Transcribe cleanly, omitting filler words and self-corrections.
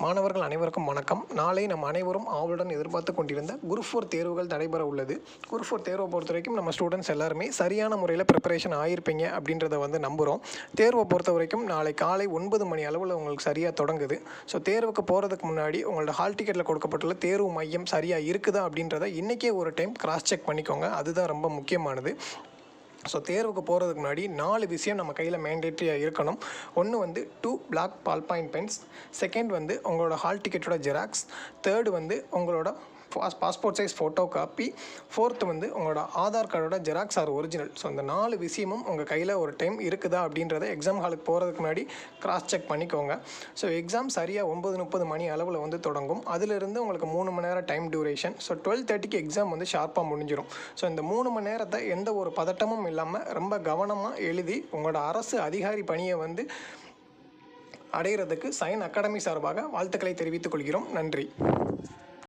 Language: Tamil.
மாணவர்கள் அனைவருக்கும் வணக்கம். நாளை நம் அனைவரும் ஆவலுடன் எதிர்பார்த்து கொண்டிருந்த குரூப் 4 தேர்வுகள் நடைபெற உள்ளது. குரூப் 4 தேர்வை பொறுத்த வரைக்கும் நம்ம ஸ்டூடெண்ட்ஸ் எல்லாருமே சரியான முறையில் ப்ரிப்பரேஷன் ஆகியிருப்பீங்க அப்படின்றத நம்புகிறோம். தேர்வை பொறுத்த வரைக்கும் நாளை காலை 9 மணி அளவில் உங்களுக்கு சரியாக தொடங்குது. ஸோ தேர்வுக்கு போகிறதுக்கு முன்னாடி உங்களோட ஹால் டிக்கெட்டில் கொடுக்கப்பட்டுள்ள தேர்வு மையம் சரியாக இருக்குதா அப்படின்றத இன்றைக்கே ஒரு டைம் கிராஸ் செக் பண்ணிக்கோங்க. அதுதான் ரொம்ப முக்கியமானது. ஸோ தேர்வுக்கு போகிறதுக்கு முன்னாடி 4 விஷயம் நம்ம கையில் மேண்டேட்ரியாக இருக்கணும். ஒன்று 2 black ball point pens, second உங்களோட ஹால் டிக்கெட்டோட ஜெராக்ஸ், தேர்டு உங்களோட passport size photo copy, fourth உங்களோட ஆதார் கார்டோட ஜெராக்ஸ் ஆர் ஒரிஜினல். ஸோ இந்த 4 விஷயமும் உங்கள் கையில் ஒரு டைம் இருக்குதா அப்படின்றத எக்ஸாம் ஹாலுக்கு போகிறதுக்கு முன்னாடி கிராஸ் செக் பண்ணிக்கோங்க. ஸோ எக்ஸாம் சரியாக 9:30 மணி அளவில் தொடங்கும். அதிலிருந்து உங்களுக்கு 3 மணி நேரம் டைம் டியூரேஷன். ஸோ 12:30க்கு எக்ஸாம் ஷார்ப்பாக முடிஞ்சிடும். ஸோ இந்த 3 மணி நேரத்தை எந்த ஒரு பதட்டமும் இல்லாமல் ரொம்ப கவனமாக எழுதி உங்களோட அரசு அதிகாரி பணியை அடைகிறதுக்கு சைன் அகாடமி சார்பாக வாழ்த்துக்களை தெரிவித்துக் கொள்கிறோம். நன்றி.